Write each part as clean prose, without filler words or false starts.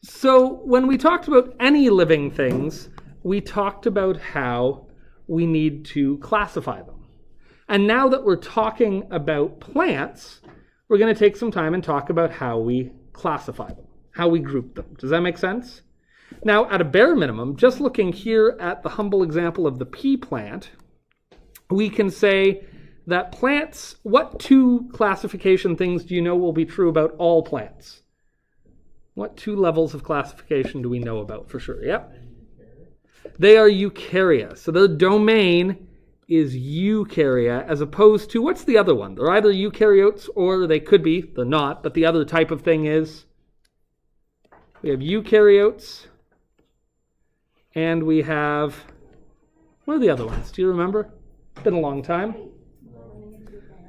So when we talked about any living things, we talked about how we need to classify them. And now that we're talking about plants, we're going to take some time and talk about how we classify them, how we group them. Does that make sense? Now, at a bare minimum, just looking here at the humble example of the pea plant, we can say that plants, what two classification things do you know will be true about all plants? What two levels of classification do we know about for sure? Yep. They are eukarya. So their domain is eukarya, as opposed to, what's the other one? They're either eukaryotes or they could be, they're not, but the other type of thing is, we have eukaryotes and we have, what are the other ones? Do you remember? It's been a long time.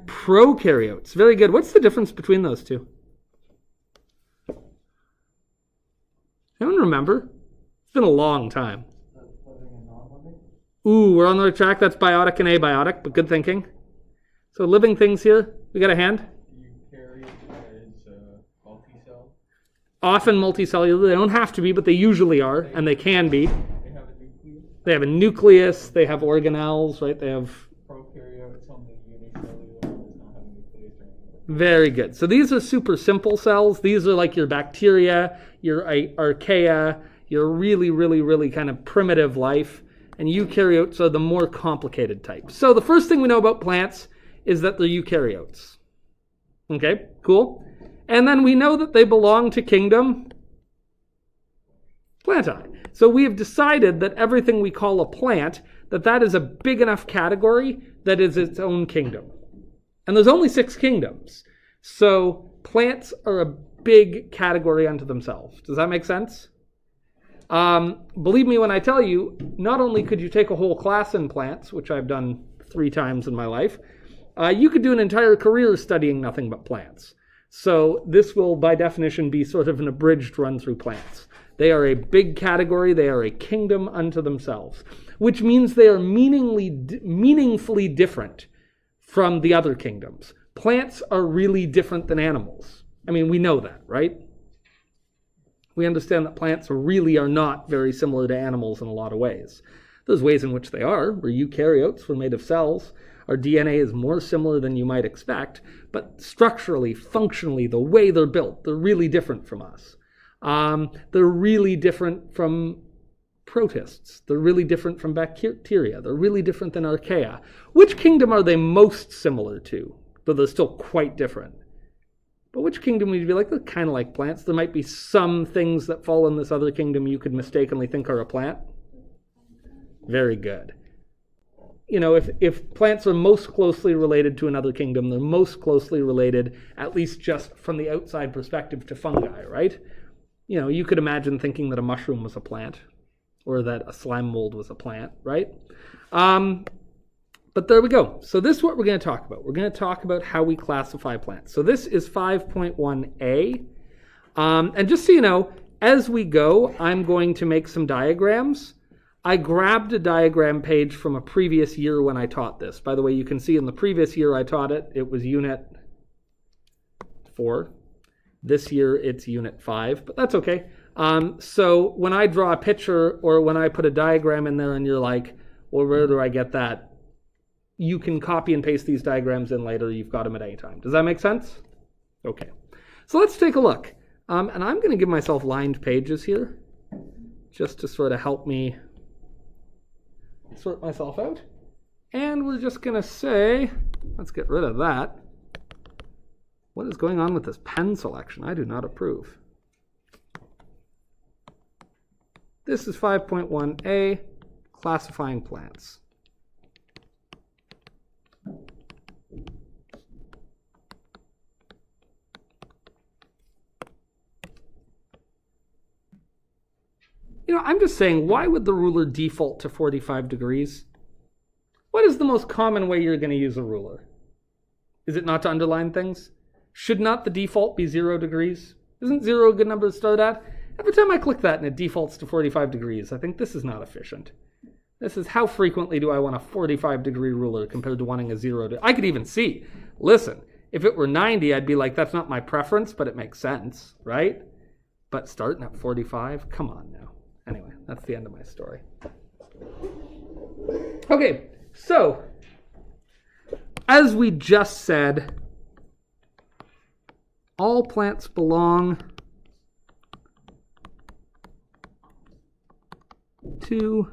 Prokaryotes. Very good. What's the difference between those two? Anyone remember? It's been a long time. Ooh, we're on the right track. That's biotic and abiotic, but good thinking. So living things here. We got a hand? Eukaryote is multicell. Often multicellular. They don't have to be, but they usually are, and they can be. They have a nucleus. They have a nucleus. They have organelles, right? They have... Prokaryotes on the unicellular does not have a nucleus or anything. Very good. So these are super simple cells. These are like your bacteria, your archaea, your really, really, really kind of primitive life. And eukaryotes are the more complicated type. So the first thing we know about plants is that they're eukaryotes. Okay, cool. And then we know that they belong to kingdom Plantae. So we have decided that everything we call a plant, that is a big enough category that is its own kingdom. And there's only 6 kingdoms. So plants are a big category unto themselves. Does that make sense? Believe me when I tell you, not only could you take a whole class in plants, which I've done 3 times in my life, you could do an entire career studying nothing but plants. So this will, by definition, be sort of an abridged run through plants. They are a big category. They are a kingdom unto themselves, which means they are meaningfully different from the other kingdoms. Plants are really different than animals. I mean, we know that, right? We understand that plants really are not very similar to animals in a lot of ways. There's ways in which they are. We're eukaryotes. We're made of cells. Our DNA is more similar than you might expect, but structurally, functionally, the way they're built, they're really different from us. They're really different from protists. They're really different from bacteria. They're really different than archaea. Which kingdom are they most similar to? Though they're still quite different. But which kingdom would you be like? They're kind of like plants. There might be some things that fall in this other kingdom you could mistakenly think are a plant. Very good. You know, if plants are most closely related to another kingdom, they're most closely related, at least just from the outside perspective, to fungi, right? You know, you could imagine thinking that a mushroom was a plant or that a slime mold was a plant, right? But there we go. So this is what we're going to talk about. We're going to talk about how we classify plants. So this is 5.1a. And just so you know, as we go, I'm going to make some diagrams. I grabbed a diagram page from a previous year when I taught this. By the way, you can see in the previous year I taught it, it was Unit 4. This year it's Unit 5, but that's okay. So when I draw a picture or when I put a diagram in there and you're like, well, where do I get that? You can copy and paste these diagrams in later. You've got them at any time. Does that make sense? Okay. So let's take a look. And I'm going to give myself lined pages here just to sort of help me sort myself out. And we're just going to say, let's get rid of that. What is going on with this pen selection? I do not approve. This is 5.1a, classifying plants. You know, I'm just saying, why would the ruler default to 45 degrees? What is the most common way you're going to use a ruler? Is it not to underline things? Should not the default be 0 degrees? Isn't 0 a good number to start at? Every time I click that and it defaults to 45 degrees, I think this is not efficient. This is how frequently do I want a 45 degree ruler compared to wanting a 0 degree. I could even see, listen, if it were 90, I'd be like, that's not my preference, but it makes sense, right? But starting at 45? Come on now. Anyway, that's the end of my story. Okay, so as we just said, all plants belong to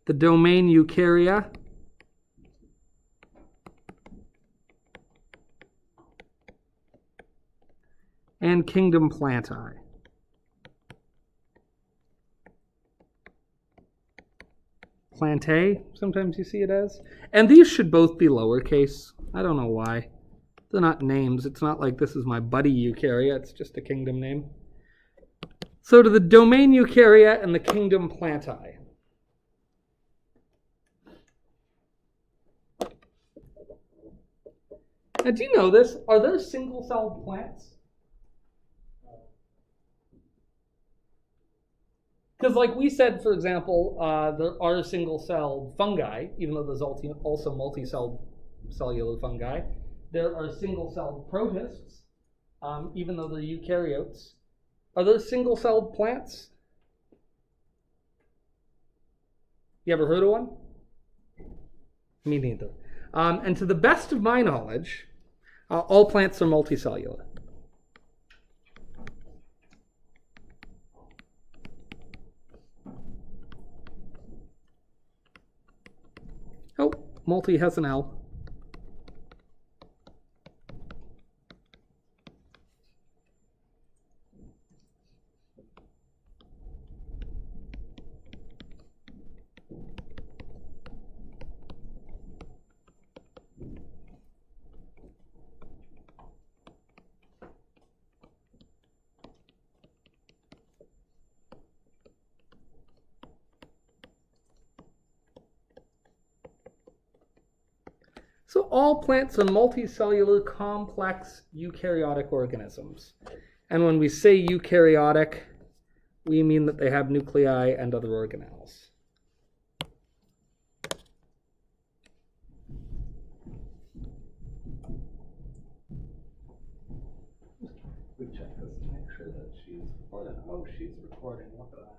the domain Eukarya. And kingdom Plantae. Plantae, sometimes you see it as. And these should both be lowercase. I don't know why. They're not names. It's not like this is my buddy Eukarya. It's just a kingdom name. So to the domain Eukarya and the kingdom Plantae. Now, do you know this? Are there single-celled plants? Because like we said, for example, there are single-celled fungi, even though there's also multicellular fungi. There are single-celled protists, even though they're eukaryotes. Are there single-celled plants? You ever heard of one? Me neither. And to the best of my knowledge, all plants are multicellular. Oh, multi has an L. So all plants are multicellular, complex, eukaryotic organisms. And when we say eukaryotic, we mean that they have nuclei and other organelles. We check this to make sure that she's recording. Oh, she's recording. Look at that.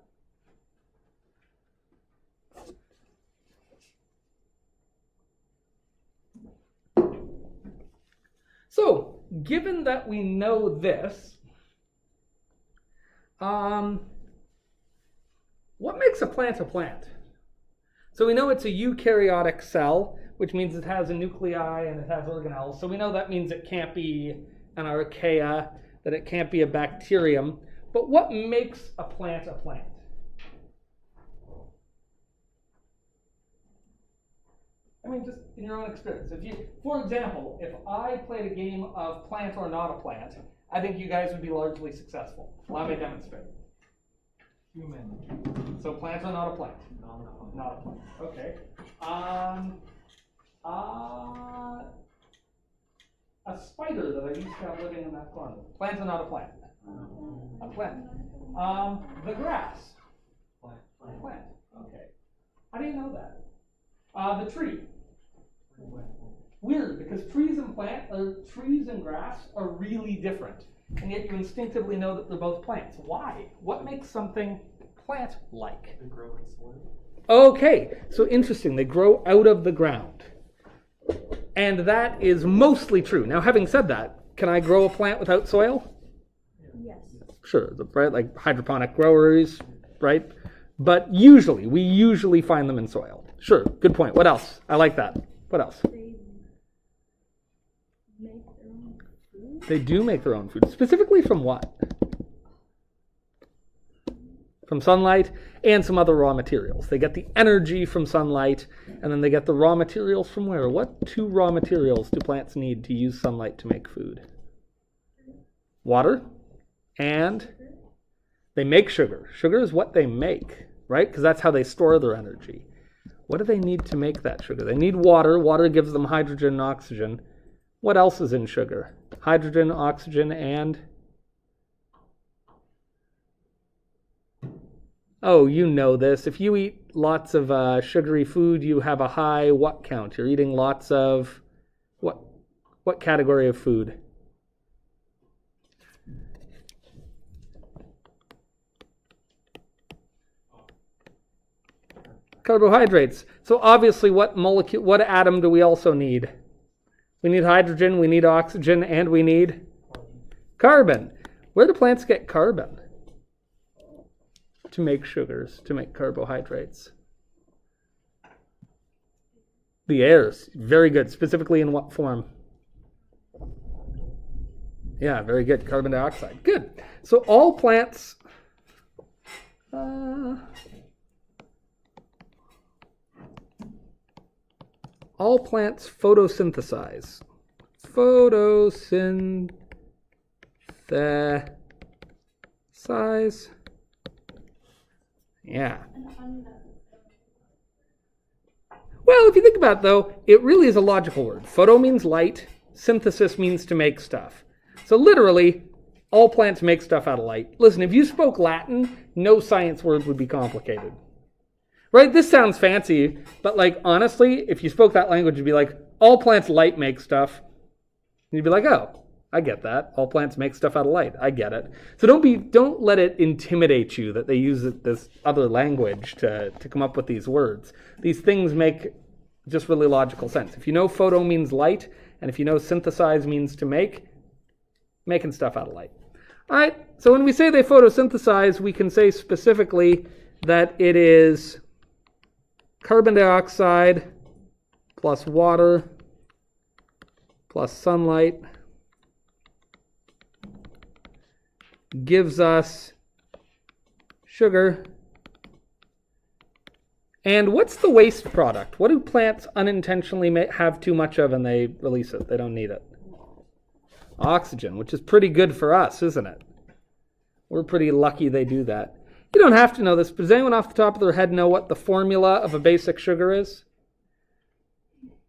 So, given that we know this, what makes a plant a plant? So we know it's a eukaryotic cell, which means it has a nuclei and it has organelles. So we know that means it can't be an archaea, that it can't be a bacterium. But what makes a plant a plant? I mean, just in your own experience. For example, if I played a game of plant or not a plant, I think you guys would be largely successful. Allow me to demonstrate. Human. So plant or not a plant? No. Not a plant. Okay. A spider that I used to have living in that corner. Plant or not a plant? A plant. The grass. Plant. Okay. How do you know that? The tree. Weird, because trees and grass are really different, and yet you instinctively know that they're both plants. Why? What makes something plant-like? They grow in soil. Okay, so interesting. They grow out of the ground, and that is mostly true. Now, having said that, can I grow a plant without soil? Yes. Sure, right? Like hydroponic growers, right? But we usually find them in soil. Sure, good point. What else? I like that. What else? They make their own food. They do make their own food. Specifically from what? From sunlight and some other raw materials. They get the energy from sunlight, and then they get the raw materials from where? What two raw materials do plants need to use sunlight to make food? Water, and they make sugar. Sugar is what they make, right? Because that's how they store their energy. What do they need to make that sugar? They need water. Water gives them hydrogen and oxygen. What else is in sugar? Hydrogen, oxygen, and... Oh, you know this. If you eat lots of sugary food, you have a high what count? You're eating lots of... What category of food? Carbohydrates. So obviously what atom do we also need? We need hydrogen, we need oxygen, and we need carbon. Where do plants get carbon? To make sugars, to make carbohydrates. The airs. Very good. Specifically in what form? Yeah, very good. Carbon dioxide. Good. So all plants... all plants photosynthesize. Photosynthesize. Yeah. Well, if you think about it, though, it really is a logical word. Photo means light. Synthesis means to make stuff. So literally, all plants make stuff out of light. Listen, if you spoke Latin, no science words would be complicated. Right? This sounds fancy, but like honestly, if you spoke that language, you'd be like, all plants light make stuff. And you'd be like, oh, I get that. All plants make stuff out of light. I get it. So don't let it intimidate you that they use this other language to come up with these words. These things make just really logical sense. If you know photo means light, and if you know synthesize means to make, making stuff out of light. All right, so when we say they photosynthesize, we can say specifically that it is carbon dioxide plus water plus sunlight gives us sugar. And what's the waste product? What do plants unintentionally have too much of and they release it? They don't need it. Oxygen, which is pretty good for us, isn't it? We're pretty lucky they do that. You don't have to know this, but does anyone off the top of their head know what the formula of a basic sugar is?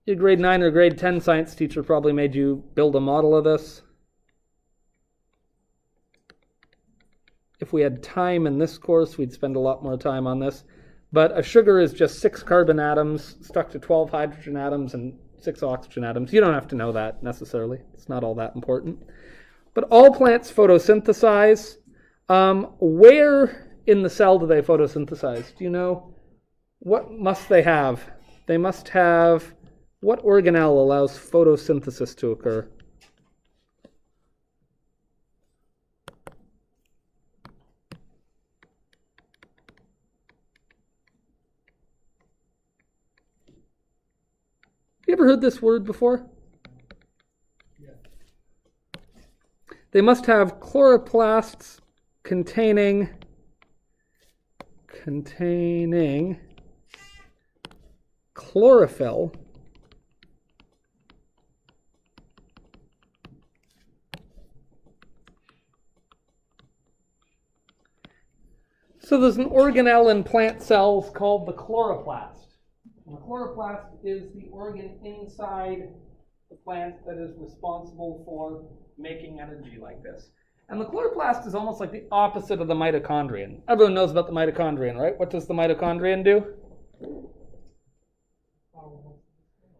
Your grade 9 or grade 10 science teacher probably made you build a model of this. If we had time in this course, we'd spend a lot more time on this. But a sugar is just 6 carbon atoms stuck to 12 hydrogen atoms and 6 oxygen atoms. You don't have to know that necessarily. It's not all that important. But all plants photosynthesize. Where in the cell do they photosynthesize? Do you know? What must they have? They must have... What organelle allows photosynthesis to occur? You ever heard this word before? Yeah. They must have chloroplasts containing chlorophyll So there's an organelle in plant cells called the chloroplast. And the chloroplast is the organ inside the plant that is responsible for making energy like this. And the chloroplast is almost like the opposite of the mitochondrion. Everyone knows about the mitochondrion, right? What does the mitochondrion do?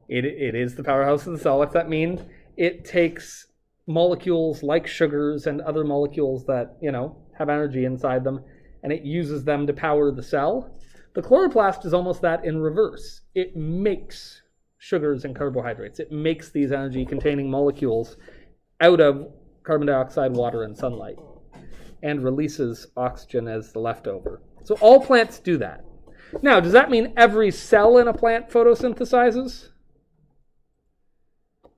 It is the powerhouse of the cell. What's that mean? It takes molecules like sugars and other molecules that, have energy inside them, and it uses them to power the cell. The chloroplast is almost that in reverse. It makes sugars and carbohydrates. It makes these energy-containing molecules out of carbon dioxide, water, and sunlight, and releases oxygen as the leftover. So all plants do that. Now, does that mean every cell in a plant photosynthesizes?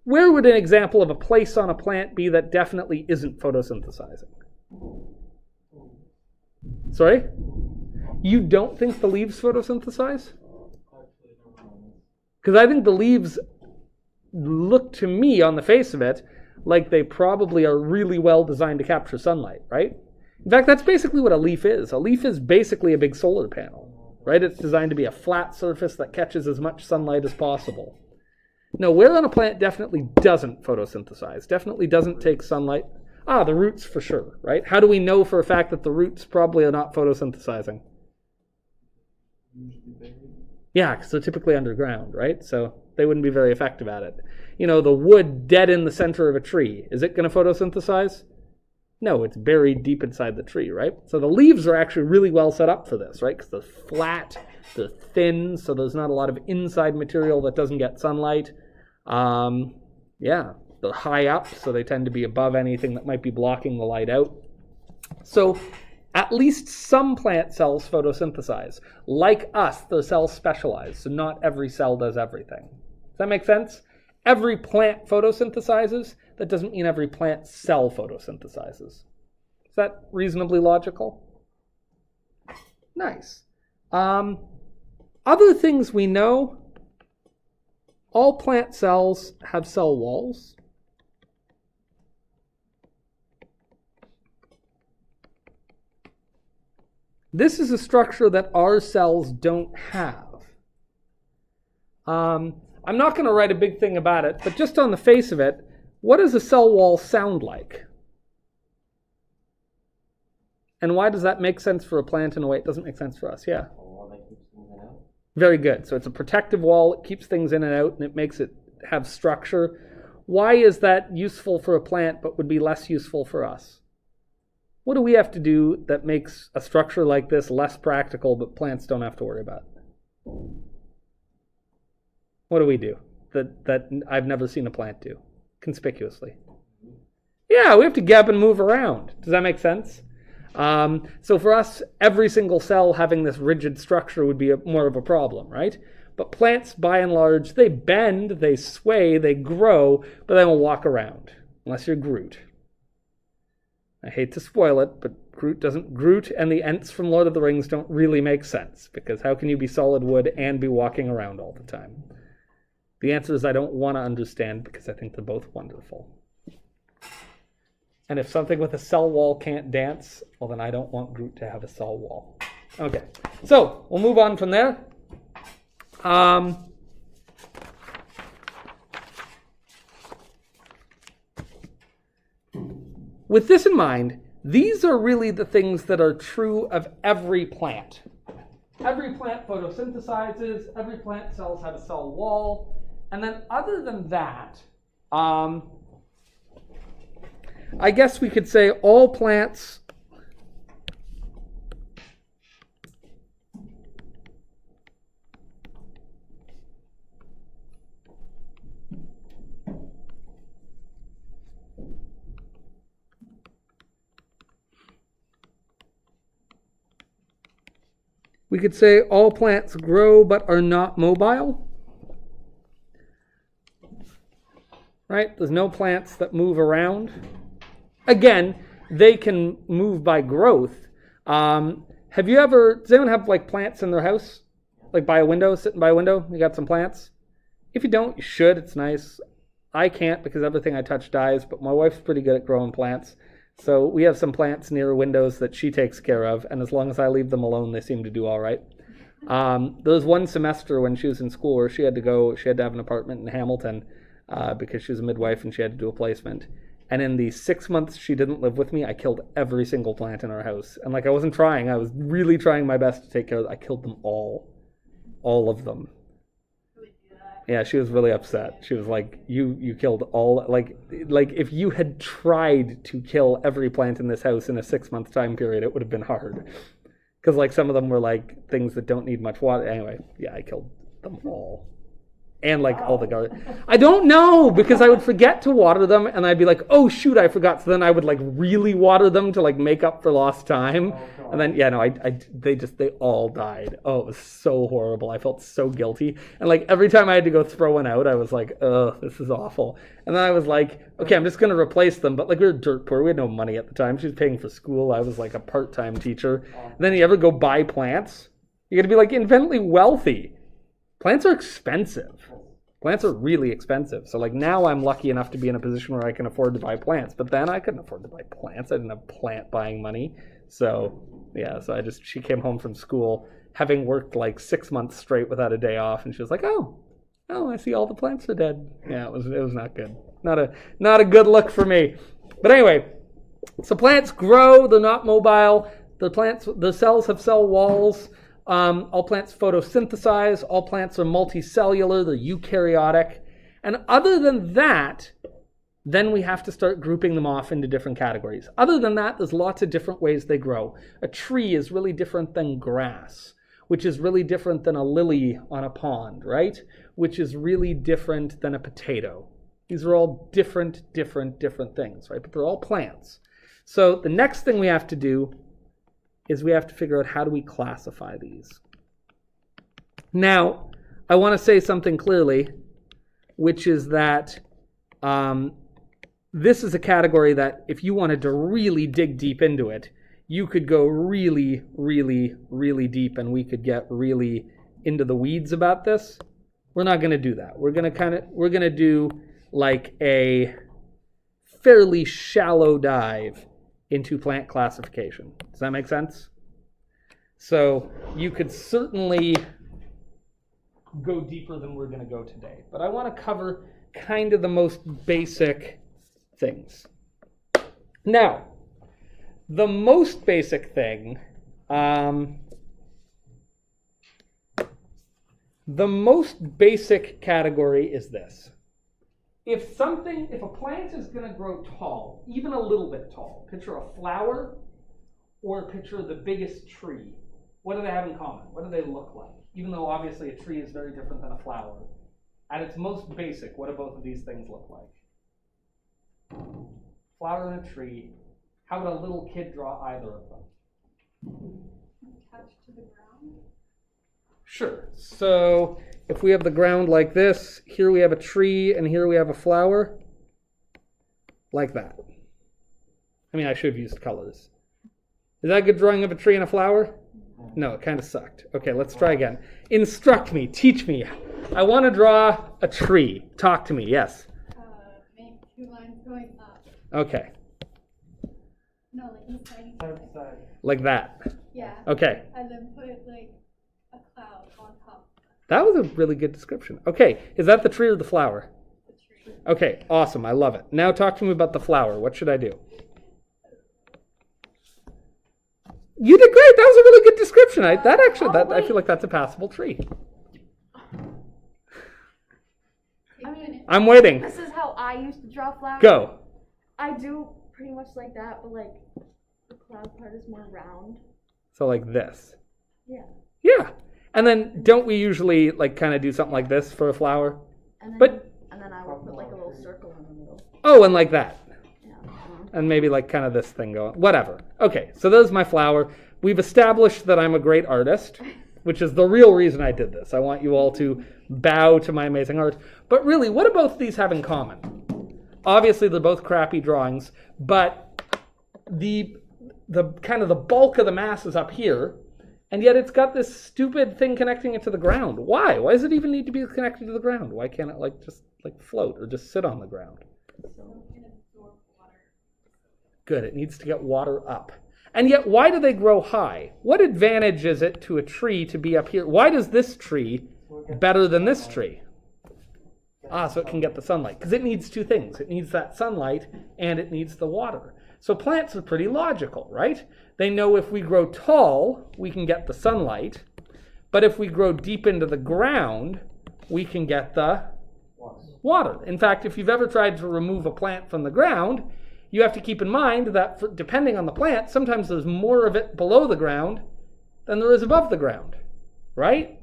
Where would an example of a place on a plant be that definitely isn't photosynthesizing? Sorry? You don't think the leaves photosynthesize? Because I think the leaves look to me on the face of it like they probably are really well designed to capture sunlight, right? In fact, that's basically what a leaf is. A leaf is basically a big solar panel, right? It's designed to be a flat surface that catches as much sunlight as possible. No, where on a plant definitely doesn't photosynthesize, definitely doesn't take sunlight. The roots for sure, right? How do we know for a fact that the roots probably are not photosynthesizing? Yeah, because they're typically underground, right? So they wouldn't be very effective at it. The wood dead in the center of a tree, is it going to photosynthesize? No, it's buried deep inside the tree, right? So the leaves are actually really well set up for this, right? Because the flat They're thin, so there's not a lot of inside material that doesn't get sunlight. They're high up, so they tend to be above anything that might be blocking the light out. So at least some plant cells photosynthesize. Like us, the cells specialize, so not every cell does everything. Does that make sense? Every plant photosynthesizes. That doesn't mean every plant cell photosynthesizes. Is that reasonably logical? Nice. Other things we know, all plant cells have cell walls. This is a structure that our cells don't have. I'm not going to write a big thing about it, but just on the face of it, what does a cell wall sound like? And why does that make sense for a plant in a way it doesn't make sense for us? Yeah. A wall that keeps things in and out. Very good. So it's a protective wall. It keeps things in and out, and it makes it have structure. Why is that useful for a plant but would be less useful for us? What do we have to do that makes a structure like this less practical but plants don't have to worry about? What do we do that I've never seen a plant do conspicuously? Yeah, we have to get up and move around. Does that make sense? So for us, every single cell having this rigid structure would be more of a problem, right? But plants, by and large, they bend, they sway, they grow, but they don't walk around, unless you're Groot. I hate to spoil it, but Groot and the Ents from Lord of the Rings don't really make sense, because how can you be solid wood and be walking around all the time? The answer is I don't want to understand, because I think they're both wonderful. And if something with a cell wall can't dance, well, then I don't want Groot to have a cell wall. Okay, so we'll move on from there. With this in mind, these are really the things that are true of every plant. Every plant photosynthesizes, every plant cells have a cell wall, and then other than that, I guess we could say all plants grow but are not mobile. Right? There's no plants that move around. Again, they can move by growth. Does anyone have like plants in their house? Like by a window, sitting by a window? You got some plants? If you don't, you should. It's nice. I can't because everything I touch dies, but my wife's pretty good at growing plants. So we have some plants near windows that she takes care of, and as long as I leave them alone, they seem to do all right. There was one semester when she was in school where she had to have an apartment in Hamilton because she was a midwife and she had to do a placement. And in the 6 months she didn't live with me, I killed every single plant in our house. And I wasn't trying, I was really trying my best to take care of them. I killed them all of them. Yeah, she was really upset. She was like, you killed all, like if you had tried to kill every plant in this house in a 6-month time period, it would have been hard. Because some of them were things that don't need much water. Anyway, yeah, I killed them all. And all the garlic. I don't know, because I would forget to water them, and I'd be like, oh shoot, I forgot. So then I would really water them to make up for lost time. And then they all died. Oh, it was so horrible. I felt so guilty. And every time I had to go throw one out, I was like, ugh, this is awful. And then I was like, okay, I'm just gonna replace them. But we were dirt poor. We had no money at the time. She was paying for school. I was a part-time teacher. And then you ever go buy plants? You gotta be infinitely wealthy. Plants are expensive. Plants are really expensive. So now I'm lucky enough to be in a position where I can afford to buy plants. But then I couldn't afford to buy plants. I didn't have plant buying money. So yeah, she came home from school having worked 6 months straight without a day off, and she was like, oh, I see all the plants are dead. Yeah, it was not good. Not a good look for me. But anyway, so plants grow, they're not mobile. The cells have cell walls. All plants photosynthesize. All plants are multicellular. They're eukaryotic. And other than that, then we have to start grouping them off into different categories. Other than that, there's lots of different ways they grow. A tree is really different than grass. which is really different than a lily on a pond, right? Which is really different than a potato. These are all different things, right? But they're all plants. So the next thing we have to do is we have to figure out how do we classify these. Now, I want to say something clearly, which is that this is a category that if you wanted to really dig deep into it, you could go really deep and we could get really into the weeds about this. We're not going to do that. We're going to do like a fairly shallow dive into plant classification. Does that make sense? So you could certainly go deeper than we're going to go today. But I want to cover kind of the most basic things. Now, the most basic thing, the most basic category is this. If a plant is going to grow tall, even a little bit tall, picture a flower or picture the biggest tree, what do they have in common? What do they look like? Even though obviously a tree is very different than a flower. At its most basic, what do both of these things look like? Flower and a tree. How would a little kid draw either of them? Attached to the ground. Sure. So if we have the ground like this, here we have a tree, and here we have a flower, like that. I mean, I should have used colors. Is that a good drawing of a tree and a flower? No, it kind of sucked. Okay, let's try again. Instruct me, teach me. I want to draw a tree. Talk to me, yes. Make 2 lines going up. Okay, No, like inside. Side. like that. Yeah. Okay, And then put like a cloud on top of that was a really good description. Okay, is that the tree or the flower? the tree. Okay, awesome, I love it. Now talk to me about the flower. What should I do? You did great. That was a really good description. I feel like that's a passable tree. I mean, I'm waiting. This is how I used to draw flowers. Go. I do pretty much like that, but like the cloud part is more round. So like this. Yeah. Yeah. And then don't we usually like kind of do something like this for a flower? And then But- I would put like a little circle in the middle. Oh, and like that. Yeah. And maybe like kind of this thing going. Whatever. Okay, so there's my flower. We've established that I'm a great artist, which is the real reason I did this. I want you all to bow to my amazing art. But really, what do both these have in common? Obviously, they're both crappy drawings, but the kind of the bulk of the mass is up here, and yet it's got this stupid thing connecting it to the ground. Why? Why does it even need to be connected to the ground? Why can't it like just like float or just sit on the ground? So it can absorb water. Good, it needs to get water up. And yet, why do they grow high? What advantage is it to a tree to be up here? Why does this tree better than this tree? So it can get the sunlight. Because it needs 2 things. It needs that sunlight and it needs the water. So plants are pretty logical, right? They know if we grow tall, we can get the sunlight. But if we grow deep into the ground, we can get the water. In fact, if you've ever tried to remove a plant from the ground, you have to keep in mind that depending on the plant, sometimes there's more of it below the ground than there is above the ground, right?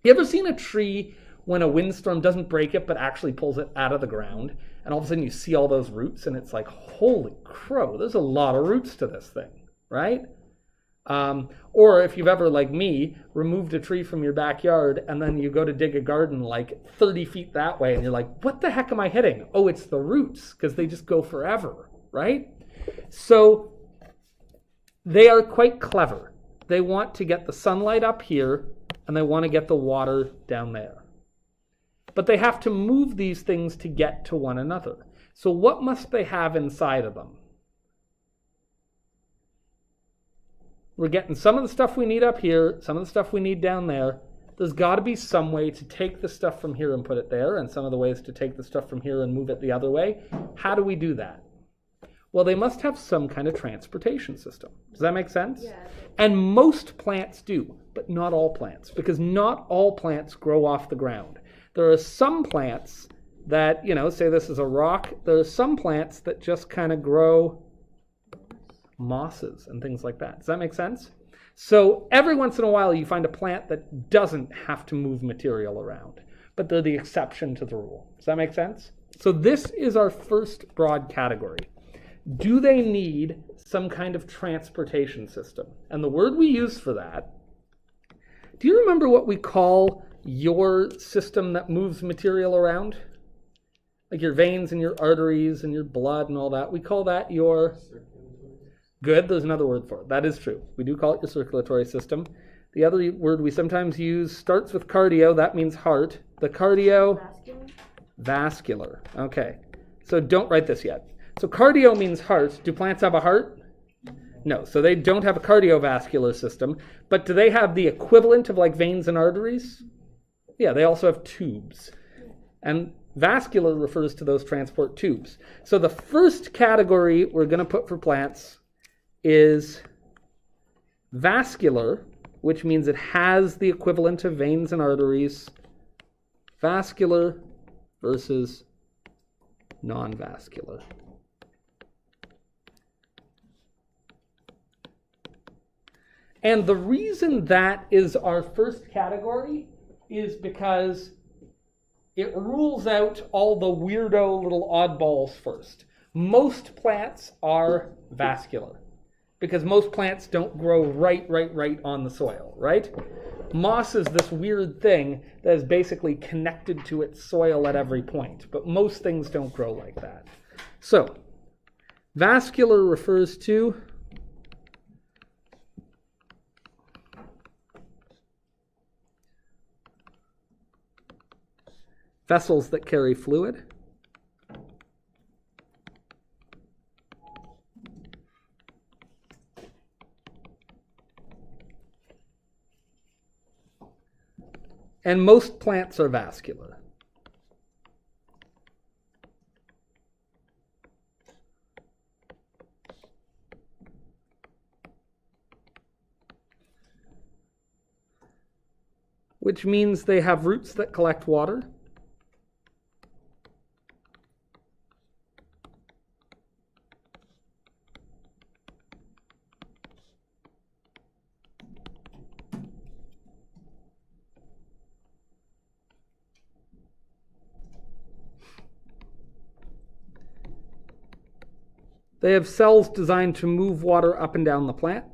You ever seen a tree when a windstorm doesn't break it but actually pulls it out of the ground, and all of a sudden you see all those roots and it's like, holy crow, there's a lot of roots to this thing, right? Or if you've ever, like me, removed a tree from your backyard and then you go to dig a garden like 30 feet that way and you're like, what the heck am I hitting? Oh, it's the roots, because they just go forever, right? So they are quite clever. They want to get the sunlight up here and they want to get the water down there. But they have to move these things to get to one another. So what must they have inside of them? We're getting some of the stuff we need up here, some of the stuff we need down there. There's got to be some way to take the stuff from here and put it there, and some of the ways to take the stuff from here and move it the other way. How do we do that? Well, they must have some kind of transportation system. Does that make sense? Yeah. And most plants do, but not all plants, because not all plants grow off the ground. There are some plants that, say this is a rock, there are some plants that just kind of grow mosses and things like that. Does that make sense? So every once in a while you find a plant that doesn't have to move material around, but they're the exception to the rule. Does that make sense? So this is our first broad category. Do they need some kind of transportation system? And the word we use for that, do you remember what we call your system that moves material around? Like your veins and your arteries and your blood and all that. We call that your... Good, there's another word for it. That is true. We do call it your circulatory system. The other word we sometimes use starts with cardio. That means heart. The cardio... Vascular. Okay. So don't write this yet. So cardio means heart. Do plants have a heart? No. So they don't have a cardiovascular system. But do they have the equivalent of like veins and arteries? Yeah, they also have tubes. And vascular refers to those transport tubes. So the first category we're going to put for plants is vascular, which means it has the equivalent of veins and arteries. Vascular versus non-vascular. And the reason that is our first category is because it rules out all the weirdo little oddballs first. Most plants are vascular because most plants don't grow right on the soil, right? Moss is this weird thing that is basically connected to its soil at every point, but most things don't grow like that. So, vascular refers to vessels that carry fluid. And most plants are vascular. Which means they have roots that collect water. They have cells designed to move water up and down the plant.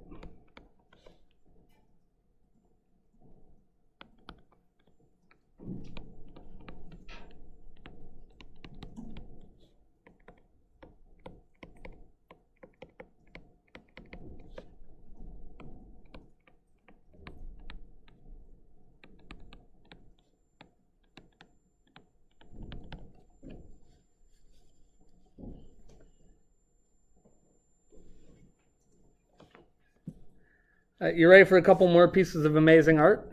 You ready for a couple more pieces of amazing art?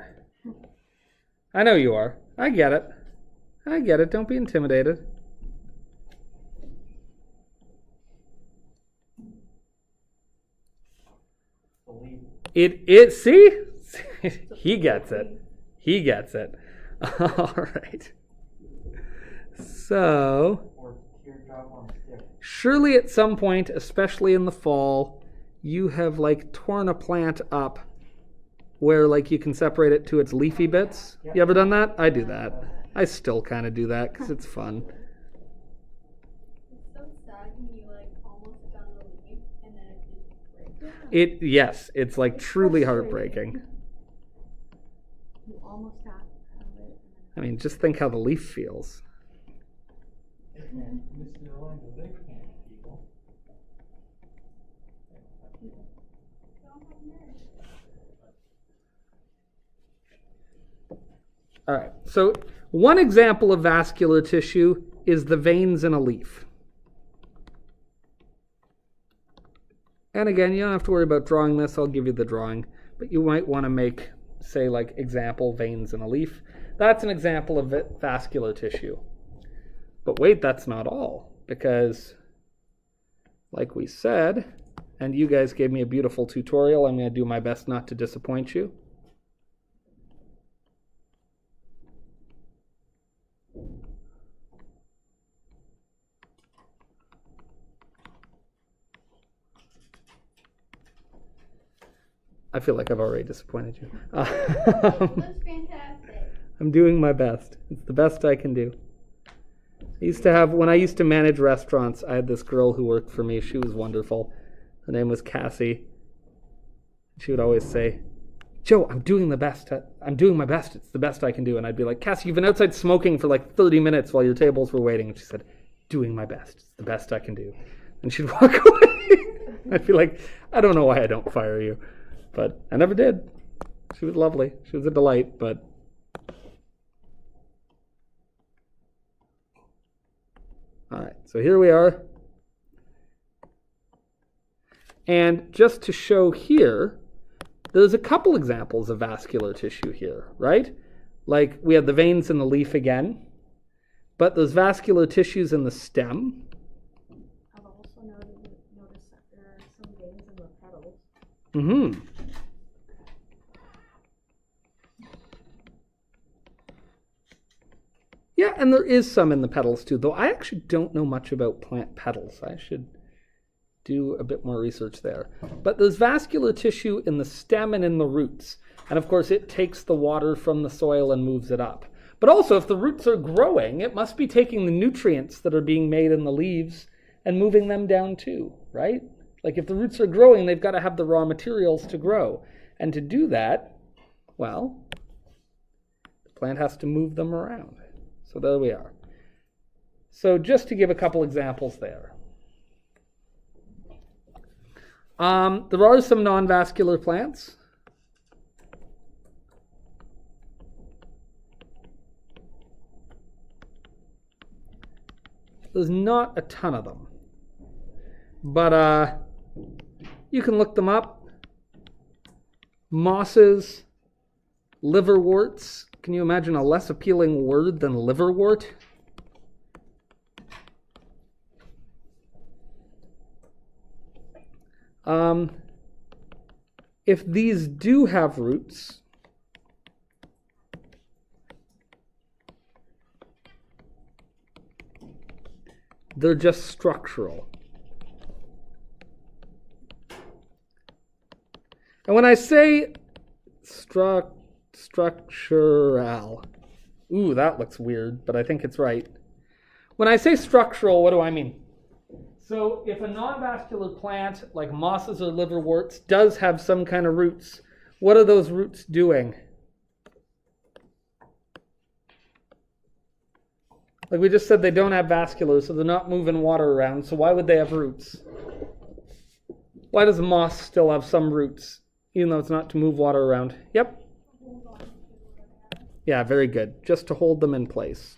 I know you are. I get it. I get it. Don't be intimidated. See? He gets it. He gets it. All right. So, surely at some point, especially in the fall, you have like torn a plant up where like you can separate it to its leafy bits. You ever done that? I do that. I still kind of do that because it's fun. It's so sad when you like almost done the leaf and then it just breaks. Yes, it's like truly heartbreaking. You almost have it. I mean, just think how the leaf feels. All right, so one example of vascular tissue is the veins in a leaf. And again, you don't have to worry about drawing this. I'll give you the drawing. But you might want to make, say, like example veins in a leaf. That's an example of vascular tissue. But wait, that's not all. Because, like we said, and you guys gave me a beautiful tutorial, I'm going to do my best not to disappoint you. I feel like I've already disappointed you. That's fantastic. I'm doing my best. It's the best I can do. When I used to manage restaurants, I had this girl who worked for me. She was wonderful. Her name was Cassie. She would always say, Joe, I'm doing my best. It's the best I can do. And I'd be like, Cassie, you've been outside smoking for like 30 minutes while your tables were waiting. And she said, doing my best. It's the best I can do. And she'd walk away. I'd be like, I don't know why I don't fire you. But I never did. She was lovely. She was a delight, but... All right, so here we are. And just to show here, there's a couple examples of vascular tissue here, right? Like we have the veins in the leaf again, but there's vascular tissues in the stem. I've also noticed that there are some veins in the petals. Mm-hmm. Yeah, and there is some in the petals too, though I actually don't know much about plant petals. I should do a bit more research there. But there's vascular tissue in the stem and in the roots. And of course, it takes the water from the soil and moves it up. But also, if the roots are growing, it must be taking the nutrients that are being made in the leaves and moving them down too, right? Like if the roots are growing, they've got to have the raw materials to grow. And to do that, well, the plant has to move them around. So there we are. So just to give a couple examples there. There are some non-vascular plants. There's not a ton of them. But you can look them up. Mosses, liverworts. Can you imagine a less appealing word than liverwort? If these do have roots, they're just structural. And when I say structural, ooh, that looks weird, but I think it's right. When I say structural, what do I mean? So if a non-vascular plant, like mosses or liverworts, does have some kind of roots, what are those roots doing? Like we just said, they don't have vascular, so they're not moving water around, so why would they have roots? Why does moss still have some roots, even though it's not to move water around? Yep. Yeah, very good. Just to hold them in place.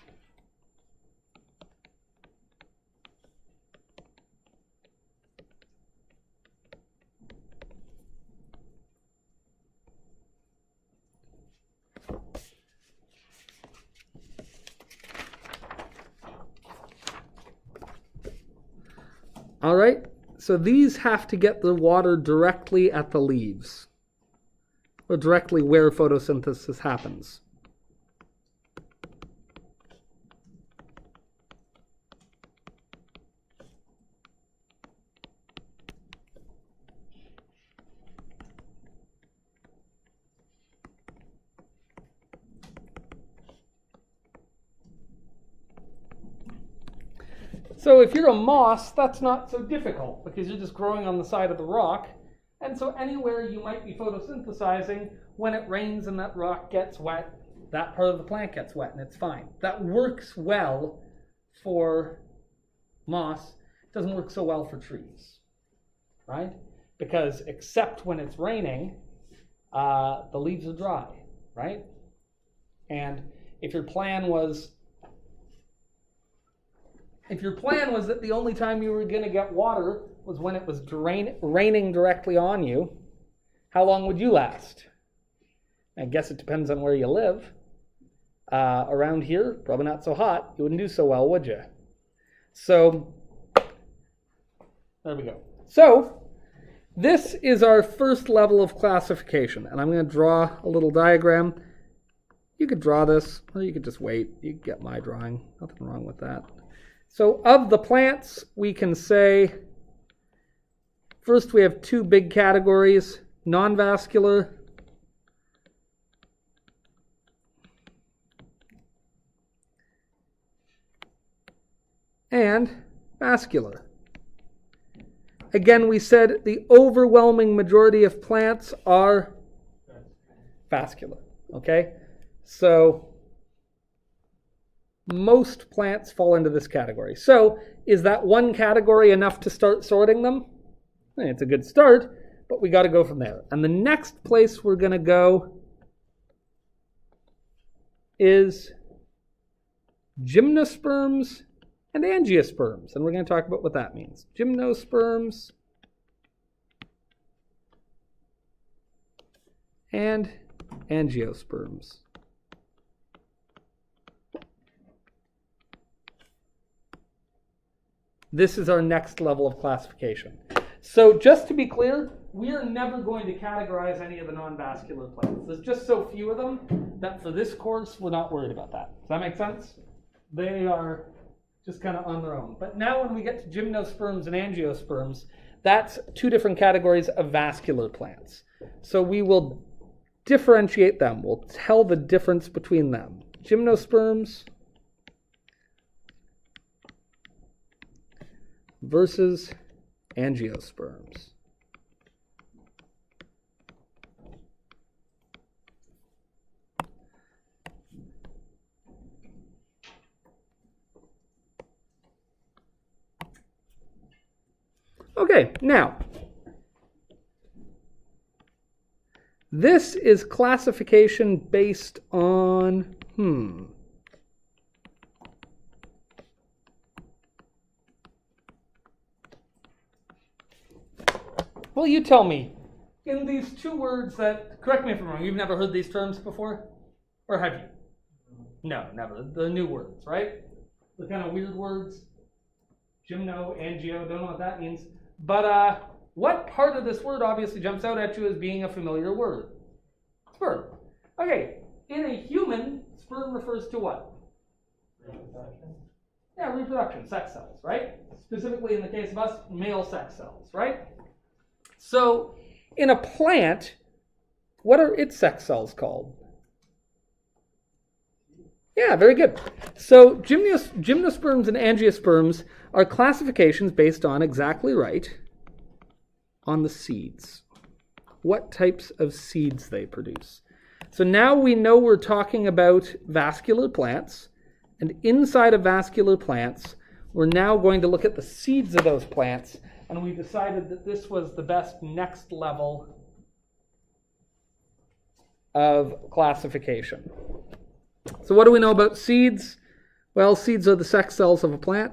All right, so these have to get the water directly at the leaves, or directly where photosynthesis happens. So if you're a moss, that's not so difficult because you're just growing on the side of the rock. And so anywhere you might be photosynthesizing, when it rains and that rock gets wet, that part of the plant gets wet and it's fine. That works well for moss. It doesn't work so well for trees, right? Because except when it's raining, the leaves are dry, right? And if your plan was that the only time you were going to get water was when it was raining directly on you, how long would you last? I guess it depends on where you live. Around here, probably not so hot. You wouldn't do so well, would you? So, there we go. So, this is our first level of classification. And I'm going to draw a little diagram. You could draw this, or you could just wait. You could get my drawing. Nothing wrong with that. So of the plants, we can say, first we have two big categories, non-vascular, and vascular. Again, we said the overwhelming majority of plants are vascular, okay? So most plants fall into this category. So is that one category enough to start sorting them? It's a good start, but we got to go from there. And the next place we're going to go is gymnosperms and angiosperms. And we're going to talk about what that means. Gymnosperms and angiosperms. This is our next level of classification. So just to be clear, we are never going to categorize any of the non-vascular plants. There's just so few of them that for this course, we're not worried about that. Does that make sense? They are just kind of on their own. But now when we get to gymnosperms and angiosperms, that's two different categories of vascular plants. So we will differentiate them. We'll tell the difference between them. Gymnosperms versus angiosperms. Okay, now, this is classification based on, Well, you tell me, in these two words that, correct me if I'm wrong, you've never heard these terms before? Or have you? No, never. The new words, right? The kind of weird words. Gymno, angio, don't know what that means. But what part of this word obviously jumps out at you as being a familiar word? Sperm. Okay, in a human, sperm refers to what? Reproduction. Yeah, reproduction, sex cells, right? Specifically in the case of us, male sex cells, right? So, in a plant, what are its sex cells called? Yeah, very good. So, gymnosperms and angiosperms are classifications based on, exactly right, on the seeds. What types of seeds they produce. So now we know we're talking about vascular plants, and inside of vascular plants, we're now going to look at the seeds of those plants, and we decided that this was the best next level of classification. So what do we know about seeds? Well, seeds are the sex cells of a plant.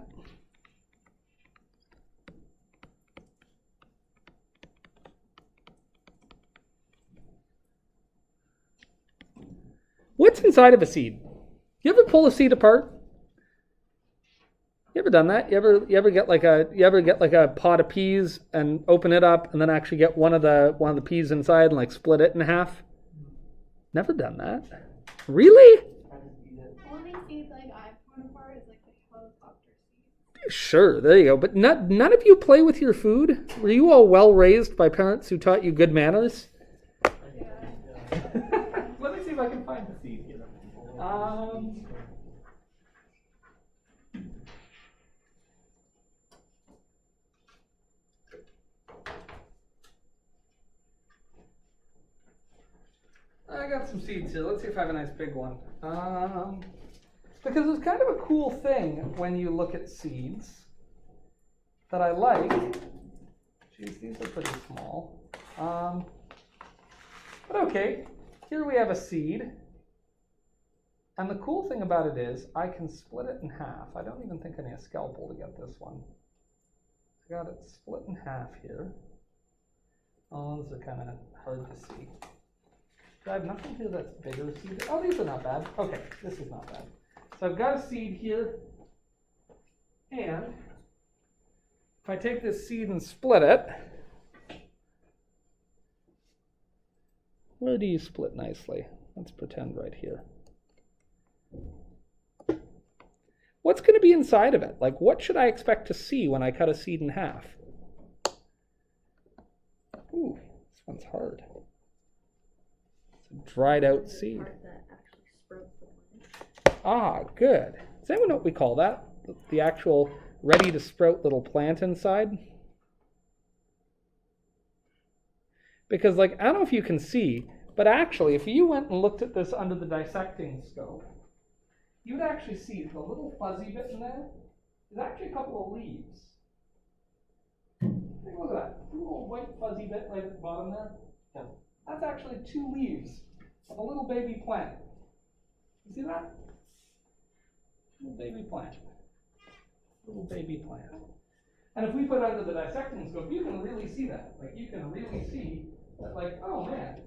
What's inside of a seed? You ever pull a seed apart? You ever done that? You ever get like a pot of peas and open it up and then actually get one of the peas inside and like split it in half? Never done that. Really? Only seeds like I've torn apart is like the helicopter seeds. Sure, there you go. But none of you play with your food? Were you all well raised by parents who taught you good manners? Yeah. Let me see if I can find the seed here. I got some seeds here. Let's see if I have a nice big one. Because it's kind of a cool thing when you look at seeds that I like. Geez, these are pretty small. But okay, here we have a seed. And the cool thing about it is I can split it in half. I don't even think I need a scalpel to get this one. I got it split in half here. Oh, those are kind of hard to see. I have nothing here that's bigger seed. Oh, these are not bad. Okay, this is not bad. So I've got a seed here. And if I take this seed and split it, where do you split nicely? Let's pretend right here. What's going to be inside of it? Like, what should I expect to see when I cut a seed in half? Ooh, this Sounds hard. It's a dried out seed. Part that actually sprouts the plant. Ah, good. Does anyone know what we call that? The actual ready to sprout little plant inside? Because, like, I don't know if you can see, but actually, if you went and looked at this under the dissecting scope, you would actually see the little fuzzy bit in there is actually a couple of leaves. Take a look at that. The little white fuzzy bit right at the bottom there. Yeah. That's actually 2 leaves of a little baby plant. You see that? Little baby plant. Little baby plant. And if we put it under the dissecting scope, you can really see that. Like, you can really see that, like, oh man,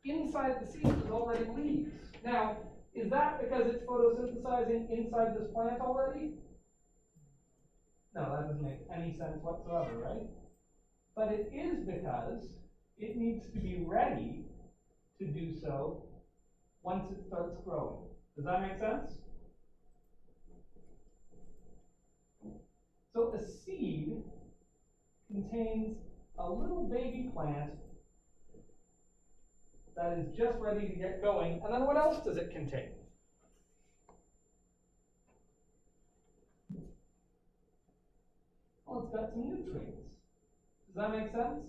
inside the seed is already leaves. Now, is that because it's photosynthesizing inside this plant already? No, that doesn't make any sense whatsoever, right? But it is because it needs to be ready to do so once it starts growing. Does that make sense? So a seed contains a little baby plant that is just ready to get going. And then what else does it contain? Well, it's got some nutrients. Does that make sense?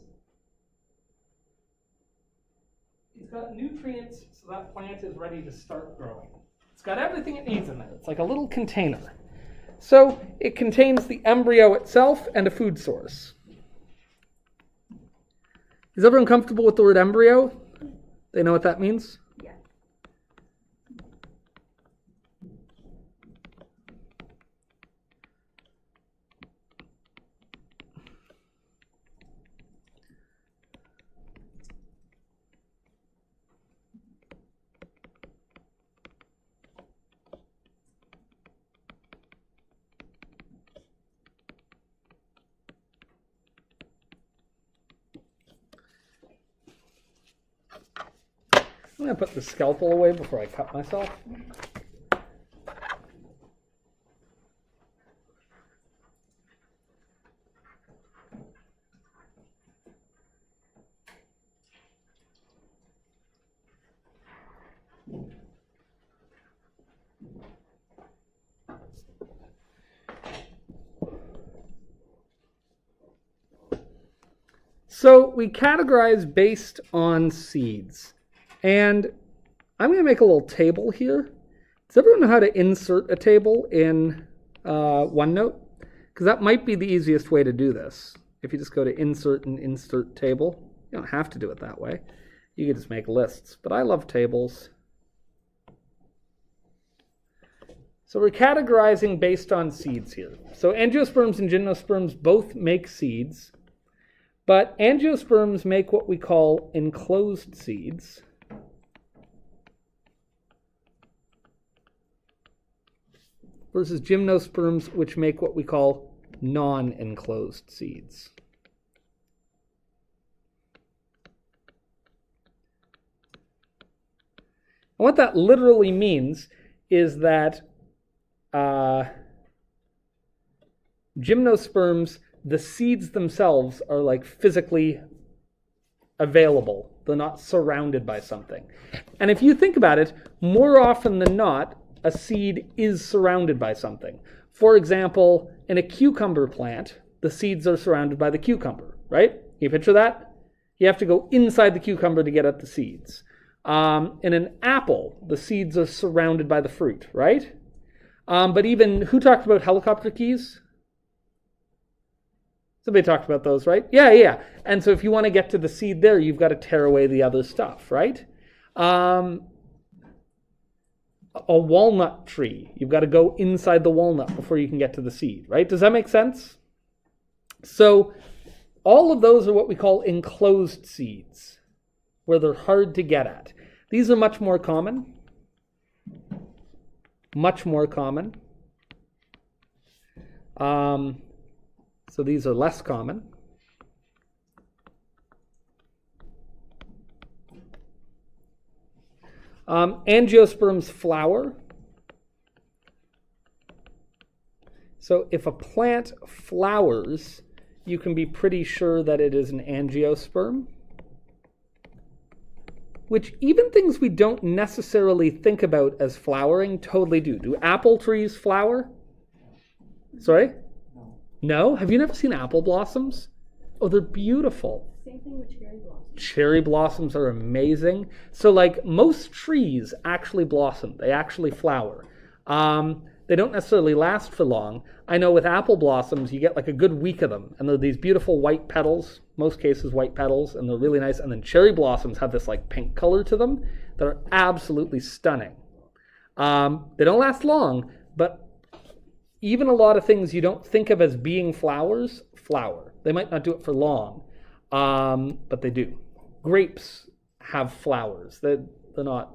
It's got nutrients so that plant is ready to start growing. It's got everything it needs in there. It's like a little container. So it contains the embryo itself and a food source. Is everyone comfortable with the word embryo? They know what that means? Yeah. I'm going to put the scalpel away before I cut myself. So we categorize based on seeds. And I'm going to make a little table here. Does everyone know how to insert a table in OneNote? Because that might be the easiest way to do this. If you just go to insert and insert table, you don't have to do it that way. You can just make lists. But I love tables. So we're categorizing based on seeds here. So angiosperms and gymnosperms both make seeds. But angiosperms make what we call enclosed seeds. Versus gymnosperms, which make what we call non-enclosed seeds. And what that literally means is that gymnosperms, the seeds themselves are like physically available. They're not surrounded by something. And if you think about it, more often than not, a seed is surrounded by something. For example, in a cucumber plant, the seeds are surrounded by the cucumber, right? Can you picture that? You have to go inside the cucumber to get at the seeds. In an apple, the seeds are surrounded by the fruit, right? But even, who talked about helicopter keys? Somebody talked about those, right? Yeah. And so if you want to get to the seed there, you've got to tear away the other stuff, right? A walnut tree, you've got to go inside the walnut before you can get to the seed, right? Does that make sense? So all of those are what we call enclosed seeds, where they're hard to get at. These are much more common. Much more common. So these are less common. Angiosperms flower. So if a plant flowers, you can be pretty sure that it is an angiosperm. which even things we don't necessarily think about as flowering totally do. Do apple trees flower? Sorry? No. No? Have you never seen apple blossoms? Oh, they're beautiful. Same thing with cherry blossoms. Cherry blossoms are amazing. So like most trees actually blossom. They actually flower. They don't necessarily last for long. I know with apple blossoms, you get like a good week of them. And they're these beautiful white petals, most cases white petals, and they're really nice. And then cherry blossoms have this like pink color to them that are absolutely stunning. They don't last long, but even a lot of things you don't think of as being flowers, flower. They might not do it for long, but they do. Grapes have flowers. They're not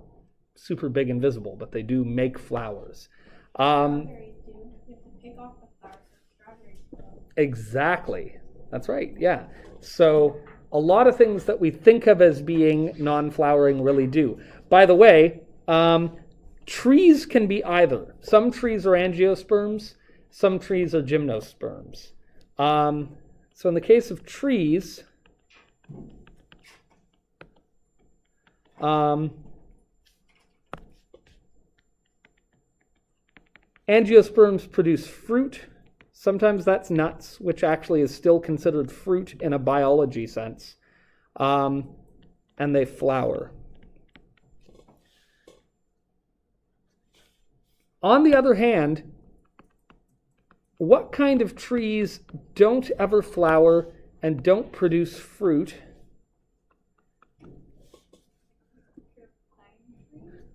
super big and visible, but they do make flowers. Strawberries do. You have to pick off the flowers for strawberries. Exactly. That's right, yeah. So a lot of things that we think of as being non-flowering really do. By the way, trees can be either. Some trees are angiosperms, some trees are gymnosperms. So in the case of trees, angiosperms produce fruit. Sometimes that's nuts, which actually is still considered fruit in a biology sense. And they flower. On the other hand, what kind of trees don't ever flower and don't produce fruit?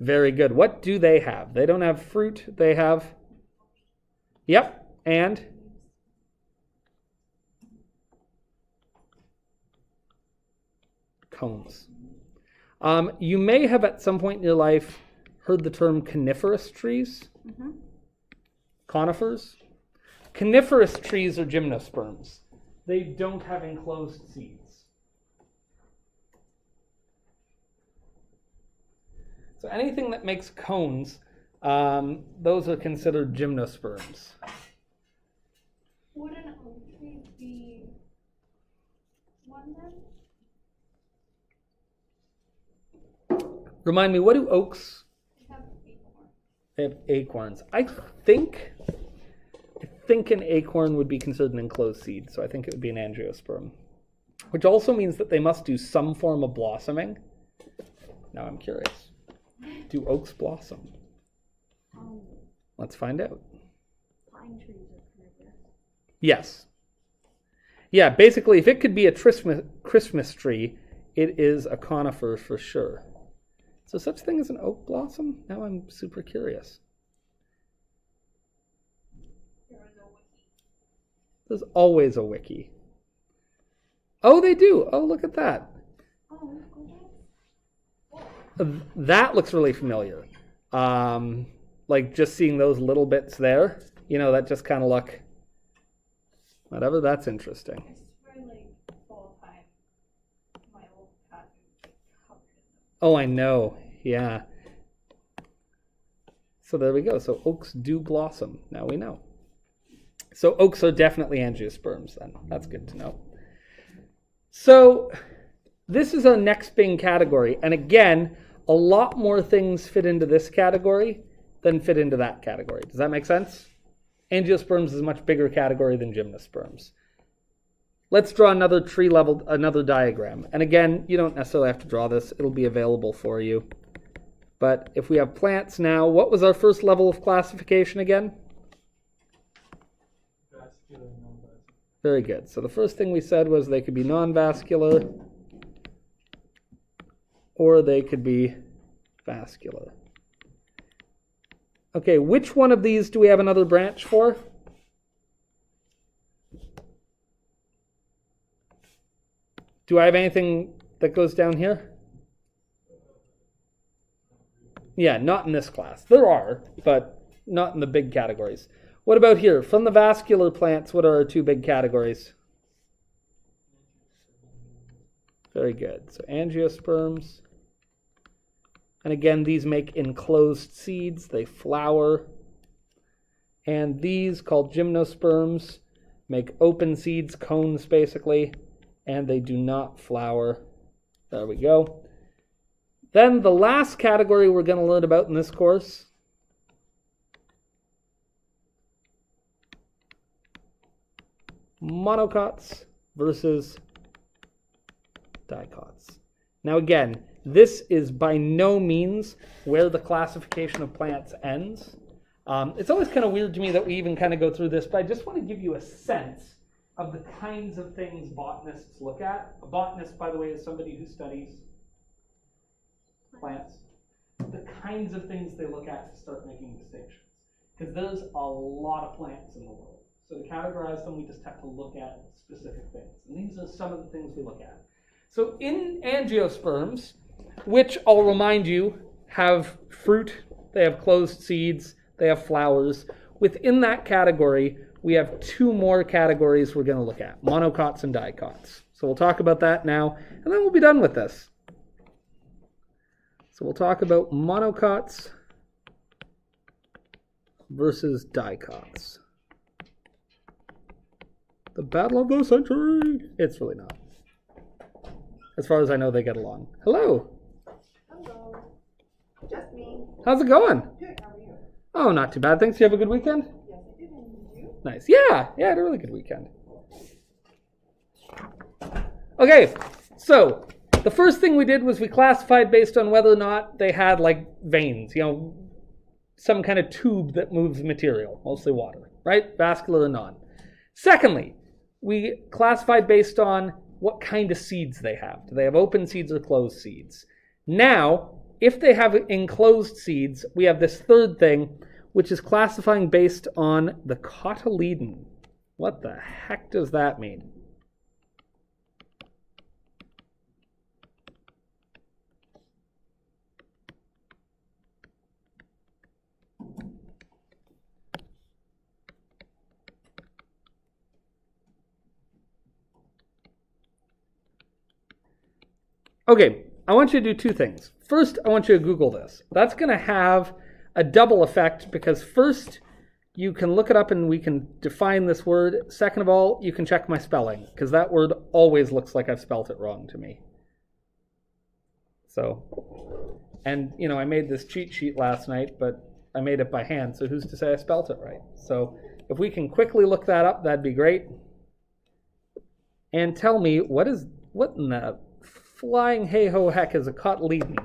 Very good. What do they have? They don't have fruit. They have... Yep. And? Cones. You may have at some point in your life heard the term coniferous trees. Mm-hmm. Conifers. Coniferous trees are gymnosperms. They don't have enclosed seeds. So anything that makes cones, those are considered gymnosperms. Would an oak tree be one then? Remind me, what do oaks? They have acorns. They have acorns. I think an acorn would be considered an enclosed seed, so I think it would be an angiosperm. Which also means that they must do some form of blossoming. Now I'm curious. Do oaks blossom? Let's find out. Pine trees are coniferous. Yes. Yeah, basically, if it could be a Christmas tree, it is a conifer for sure. So such thing as an oak blossom? Now I'm super curious. There was a wiki. There's always a wiki. Oh, they do. Oh, look at that. Oh, That looks really familiar. Like just seeing those little bits there, that just kind of look, whatever, that's interesting. I swear, like, fall time, my old cat was covered in them. Oh, I know. Yeah. So there we go. So oaks do blossom. Now we know. So oaks are definitely angiosperms then. That's good to know. So this is our next big category. And again, a lot more things fit into this category than fit into that category. Does that make sense? Angiosperms is a much bigger category than gymnosperms. Let's draw another another diagram. And again, you don't necessarily have to draw this. It'll be available for you. But if we have plants now, what was our first level of classification again? Vascular, non-vascular. Very good. So the first thing we said was they could be non-vascular or they could be vascular. Okay, which one of these do we have another branch for? Do I have anything that goes down here? Yeah, not in this class. There are, but not in the big categories. What about here? From the vascular plants, what are our two big categories? Very good. So angiosperms. And again, these make enclosed seeds. They flower. And these, called gymnosperms, make open seeds, cones basically, and they do not flower. There we go. Then the last category we're going to learn about in this course monocots versus dicots. Now again, this is by no means where the classification of plants ends. It's always kind of weird to me that we even kind of go through this, but I just want to give you a sense of the kinds of things botanists look at. A botanist, by the way, is somebody who studies plants. The kinds of things they look at to start making distinctions. Because there's a lot of plants in the world. So to categorize them, we just have to look at specific things. And these are some of the things we look at. So in angiosperms, which I'll remind you have fruit, they have closed seeds, they have flowers. Within that category, we have two more categories we're going to look at, monocots and dicots. So we'll talk about that now, and then we'll be done with this. So we'll talk about monocots versus dicots. The battle of the century. It's really not. As far as I know, they get along. Hello. Hello. Just me. How's it going? Good, how are you? Oh, not too bad. Thanks. You have a good weekend? Yes, I did, and you? Nice. Yeah, I had a really good weekend. Okay, so the first thing we did was we classified based on whether or not they had like veins, some kind of tube that moves material, mostly water, right? Vascular or non. Secondly, we classified based on what kind of seeds they have. Do they have open seeds or closed seeds? Now, if they have enclosed seeds, we have this third thing, which is classifying based on the cotyledon. What the heck does that mean? Okay, I want you to do two things. First, I want you to Google this. That's going to have a double effect because first, you can look it up and we can define this word. Second of all, you can check my spelling because that word always looks like I've spelt it wrong to me. So, and I made this cheat sheet last night, but I made it by hand, so who's to say I spelt it right? So if we can quickly look that up, that'd be great. And tell me, what in the flying hey-ho heck is a cotyledon?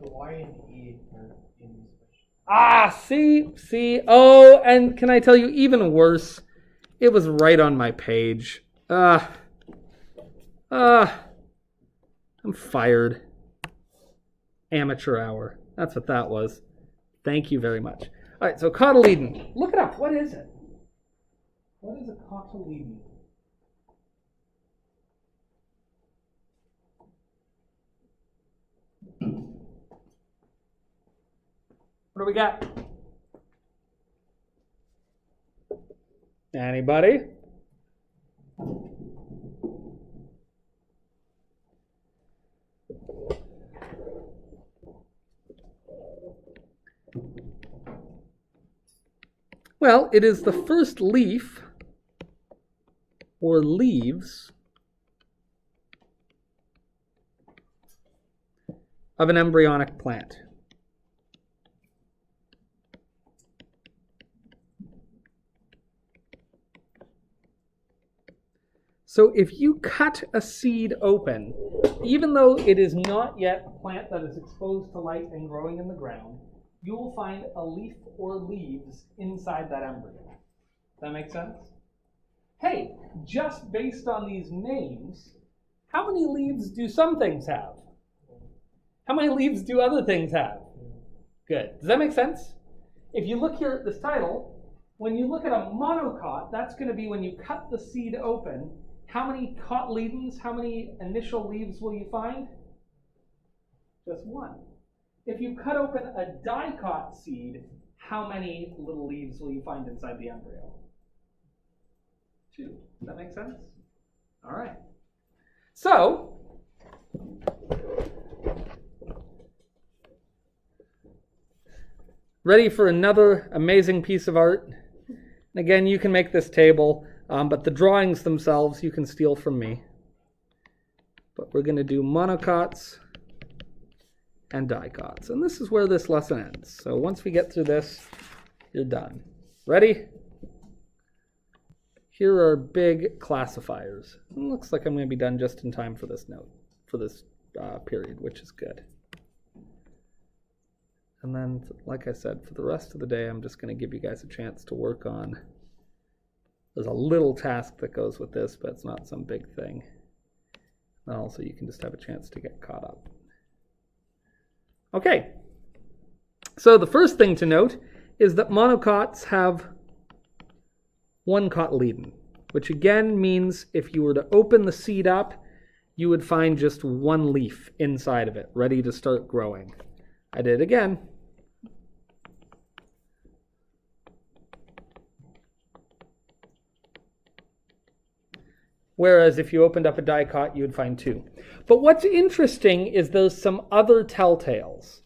The Y and E are in See. Oh, and can I tell you, even worse, it was right on my page. I'm fired. Amateur hour. That's what that was. Thank you very much. All right, so cotyledon. Look it up. What is it? What is a cotyledon? What do we got? Anybody? Well, it is the first leaf or leaves of an embryonic plant. So if you cut a seed open, even though it is not yet a plant that is exposed to light and growing in the ground, you will find a leaf or leaves inside that embryo. Does that make sense? Hey, just based on these names, how many leaves do some things have? How many leaves do other things have? Good. Does that make sense? If you look here at this title, when you look at a monocot, that's going to be when you cut the seed open. How many cotyledons, how many initial leaves will you find? Just one. If you cut open a dicot seed, how many little leaves will you find inside the embryo? 2. Does that make sense? All right. So, ready for another amazing piece of art? And again, you can make this table, but the drawings themselves you can steal from me. But we're going to do monocots and dicots. And this is where this lesson ends. So once we get through this, you're done. Ready? Here are big classifiers. It looks like I'm going to be done just in time for this period, which is good. And then, like I said, for the rest of the day, I'm just going to give you guys a chance to work on. There's a little task that goes with this, but it's not some big thing. And also, you can just have a chance to get caught up. Okay. So the first thing to note is that monocots have one cotyledon, which again means if you were to open the seed up, you would find just one leaf inside of it, ready to start growing. I did it again. Whereas if you opened up a dicot, you would find two. But what's interesting is there's some other telltales.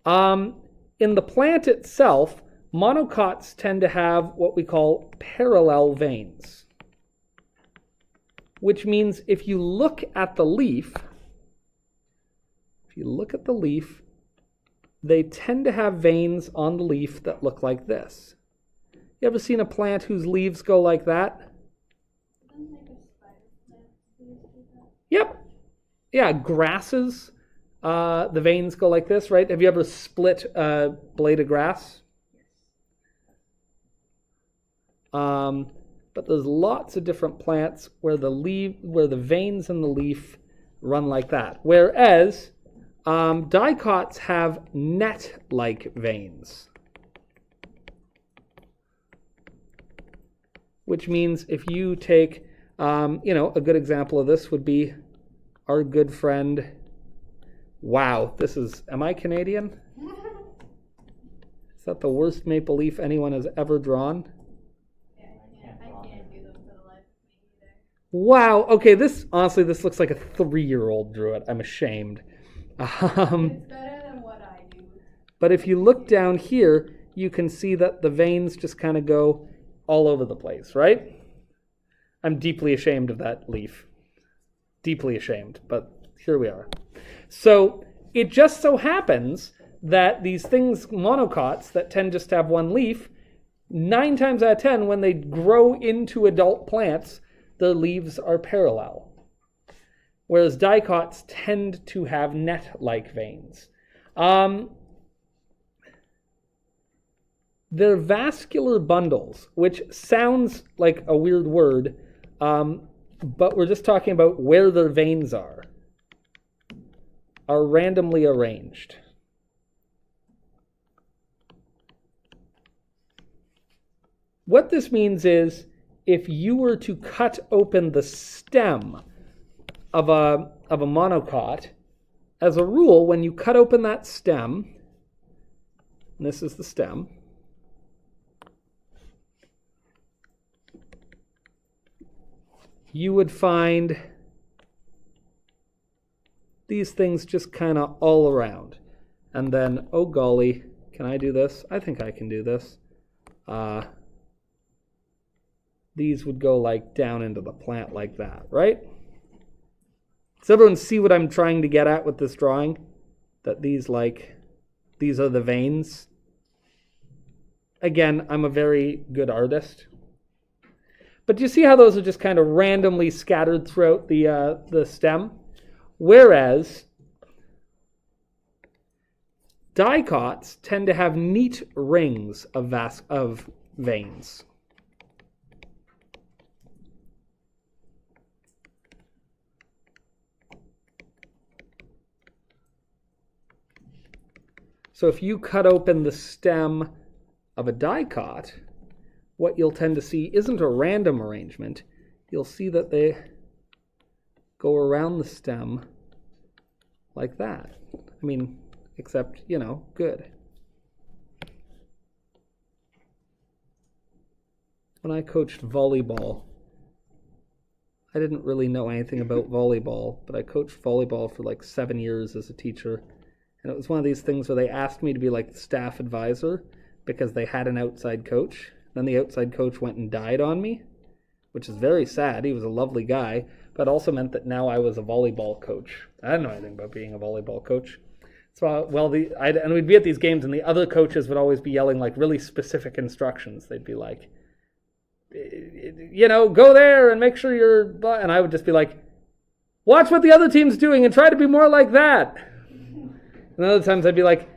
In the plant itself, monocots tend to have what we call parallel veins, which means if you look at the leaf, they tend to have veins on the leaf that look like this. You ever seen a plant whose leaves go like that? Yep. Yeah, grasses, the veins go like this, right? Have you ever split a blade of grass? But there's lots of different plants where the veins in the leaf run like that. Whereas dicots have net-like veins. Which means if you take, a good example of this would be our good friend. Wow, am I Canadian? Is that the worst maple leaf anyone has ever drawn? I can't do them for the life of me either. Wow, okay, this looks like a 3-year-old drew it. I'm ashamed. It's better than what I do. But if you look down here, you can see that the veins just kind of go all over the place, right? I'm deeply ashamed of that leaf. Deeply ashamed, but here we are. So it just so happens that these things, monocots, that tend just to have one leaf, 9 times out of 10, when they grow into adult plants, their leaves are parallel. Whereas dicots tend to have net-like veins. They're vascular bundles, which sounds like a weird word, but we're just talking about where their veins are randomly arranged. What this means is if you were to cut open the stem of a monocot, as a rule, when you cut open that stem, and this is the stem, you would find these things just kind of all around. And then, oh golly, can I do this? I think I can do this. These would go like down into the plant like that, right? Does everyone see what I'm trying to get at with this drawing? That these are the veins. Again, I'm a very good artist. But do you see how those are just kind of randomly scattered throughout the stem? Whereas dicots tend to have neat rings of veins. So if you cut open the stem of a dicot, what you'll tend to see isn't a random arrangement. You'll see that they go around the stem like that. I mean, except, good. When I coached volleyball, I didn't really know anything about volleyball, but I coached volleyball for like 7 years as a teacher. And it was one of these things where they asked me to be like the staff advisor because they had an outside coach. Then the outside coach went and died on me, which is very sad. He was a lovely guy, but also meant that now I was a volleyball coach. I didn't know anything about being a volleyball coach. So, and we'd be at these games, and the other coaches would always be yelling like really specific instructions. They'd be like, go there and make sure you're, and I would just be like, watch what the other team's doing and try to be more like that. And other times I'd be like,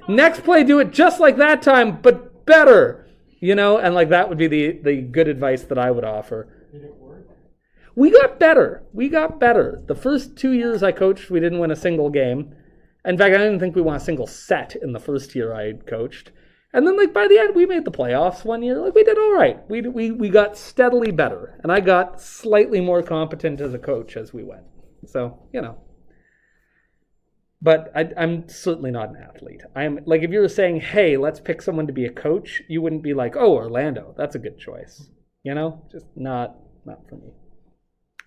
next play, do it just like that time, but better. And like that would be the good advice that I would offer. Did it work? We got better. The first 2 years I coached, we didn't win a single game. In fact, I didn't think we won a single set in the first year I coached. And then, like, by the end, we made the playoffs one year. Like, we did all right. We got steadily better. And I got slightly more competent as a coach as we went. So, But I'm certainly not an athlete. I'm like, if you were saying, hey, let's pick someone to be a coach, you wouldn't be like, oh, Orlando, that's a good choice. Just not for me.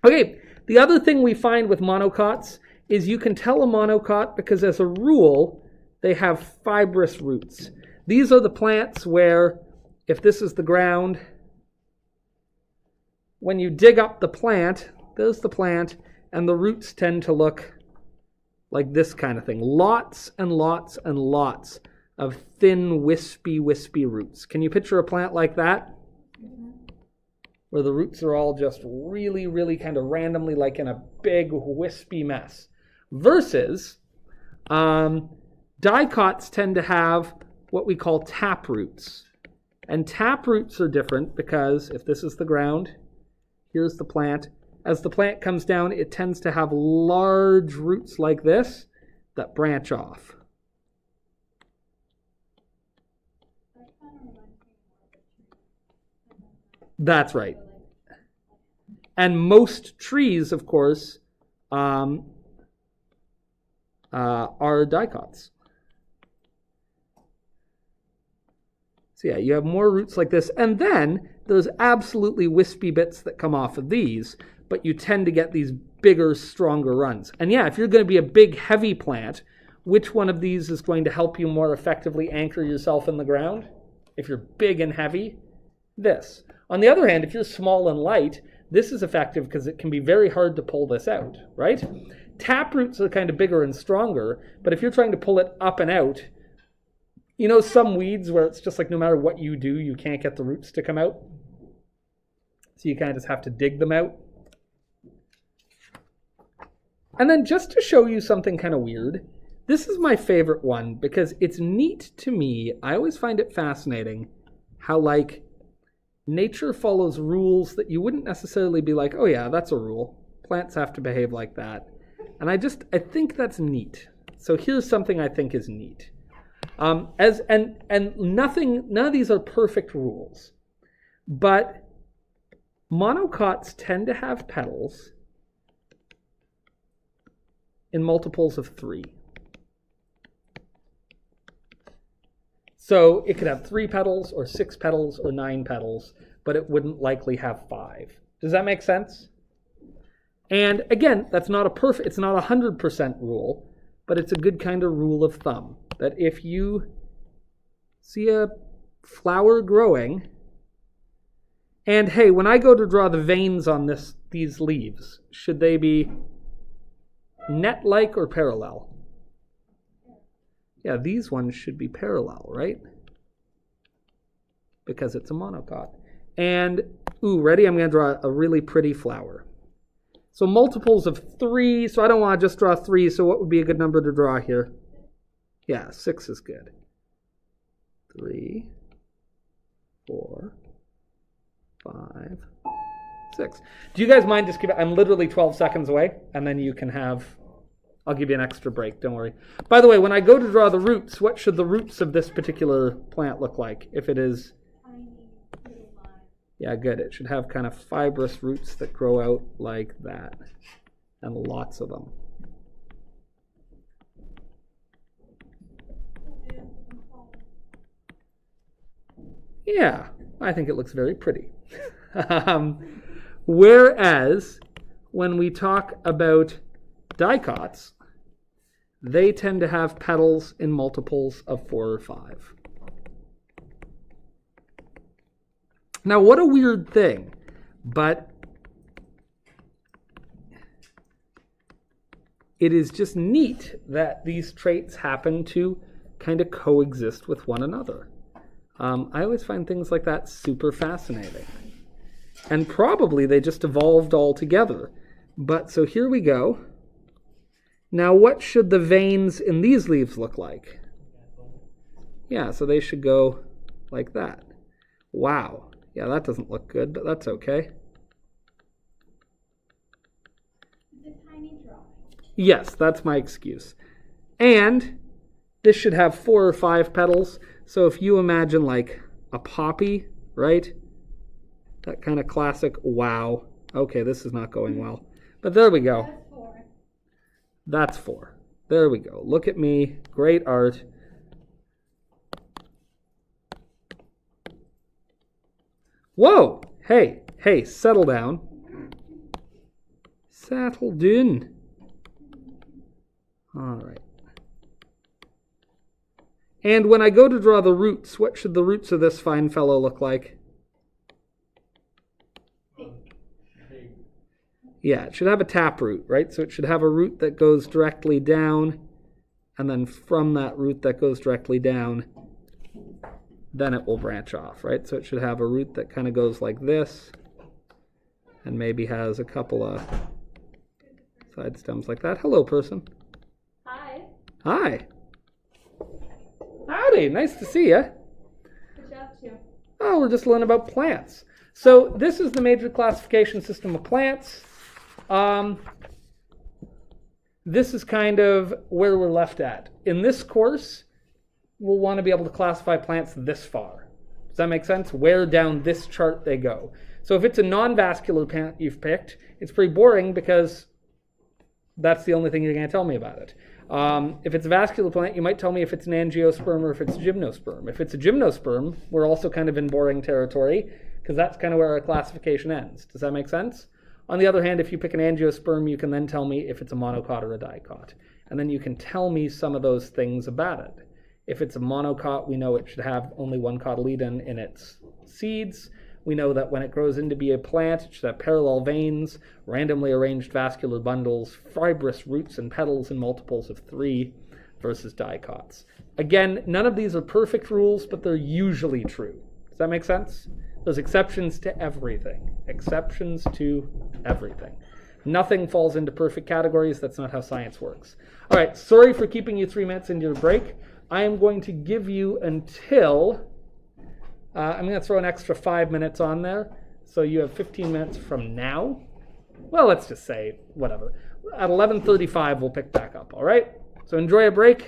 Okay, the other thing we find with monocots is you can tell a monocot because as a rule, they have fibrous roots. These are the plants where, if this is the ground, when you dig up the plant, there's the plant, and the roots tend to look like this kind of thing. Lots and lots and lots of thin, wispy roots. Can you picture a plant like that? Where the roots are all just really, really kind of randomly like in a big, wispy mess. Versus, dicots tend to have what we call tap roots. And tap roots are different because if this is the ground, here's the plant. As the plant comes down, it tends to have large roots like this that branch off. That's right. And most trees, of course, are dicots. So yeah, you have more roots like this. And then there's absolutely wispy bits that come off of these, but you tend to get these bigger, stronger runs. And yeah, if you're going to be a big, heavy plant, which one of these is going to help you more effectively anchor yourself in the ground? If you're big and heavy, this. On the other hand, if you're small and light, this is effective because it can be very hard to pull this out, right? Tap roots are kind of bigger and stronger, but if you're trying to pull it up and out, some weeds where it's just like no matter what you do, you can't get the roots to come out. So you kind of just have to dig them out. And then just to show you something kind of weird, this is my favorite one because it's neat to me. I always find it fascinating how like nature follows rules that you wouldn't necessarily be like, oh yeah, that's a rule. Plants have to behave like that. And I think that's neat. So here's something I think is neat. None of these are perfect rules, but monocots tend to have petals in multiples of 3. So it could have 3 petals or 6 petals or 9 petals, but it wouldn't likely have 5. Does that make sense? And again, that's not it's not a 100% rule, but it's a good kind of rule of thumb that if you see a flower growing, and hey, when I go to draw the veins on these leaves, should they be net-like or parallel? Yeah, these ones should be parallel, right? Because it's a monocot. And, ready? I'm going to draw a really pretty flower. So multiples of 3, so I don't want to just draw 3, so what would be a good number to draw here? Yeah, 6 is good. 3, 4, 5, 6. Do you guys mind just I'm literally 12 seconds away, and then you can I'll give you an extra break, don't worry. By the way, when I go to draw the roots, what should the roots of this particular plant look like? If it is... Yeah, good. It should have kind of fibrous roots that grow out like that. And lots of them. Yeah, I think it looks very pretty. Whereas, when we talk about dicots, they tend to have petals in multiples of 4 or 5. Now, what a weird thing, but it is just neat that these traits happen to kind of coexist with one another. I always find things like that super fascinating. And probably they just evolved all together. But so here we go. Now what should the veins in these leaves look like? Yeah, so they should go like that. Wow. Yeah, that doesn't look good, but that's okay. It's a tiny drawing. Yes, that's my excuse. And this should have 4 or 5 petals. So if you imagine like a poppy, right? That kind of classic, wow. Okay, this is not going well. But there we go. That's 4. That's 4. There we go. Look at me. Great art. Whoa! Hey, settle down. Settle down. All right. And when I go to draw the roots, what should the roots of this fine fellow look like? Big. Yeah, it should have a taproot, right? So it should have a root that goes directly down, and then from that root that goes directly down, then it will branch off, right? So it should have a root that kind of goes like this, and maybe has a couple of side stems like that. Hello, person. Hi. Hi. Howdy, nice to see you. What you up to? Oh, we're just learning about plants. So this is the major classification system of plants. This is kind of where we're left at. In this course, we'll want to be able to classify plants this far. Does that make sense? Where down this chart they go. So if it's a non-vascular plant you've picked, it's pretty boring because that's the only thing you're going to tell me about it. If it's a vascular plant, you might tell me if it's an angiosperm or if it's a gymnosperm. If it's a gymnosperm, we're also kind of in boring territory because that's kind of where our classification ends. Does that make sense? On the other hand, if you pick an angiosperm, you can then tell me if it's a monocot or a dicot. And then you can tell me some of those things about it. If it's a monocot, we know it should have only one cotyledon in its seeds. We know that when it grows into be a plant, it should have parallel veins, randomly arranged vascular bundles, fibrous roots and petals in multiples of 3 versus dicots. Again, none of these are perfect rules, but they're usually true. Does that make sense? There's exceptions to everything. Exceptions to everything. Nothing falls into perfect categories. That's not how science works. All right, sorry for keeping you 3 minutes into your break. I am going to give you until... I'm going to throw an extra 5 minutes on there. So you have 15 minutes from now. Well, let's just say whatever. At 11:35, we'll pick back up, all right? So enjoy a break.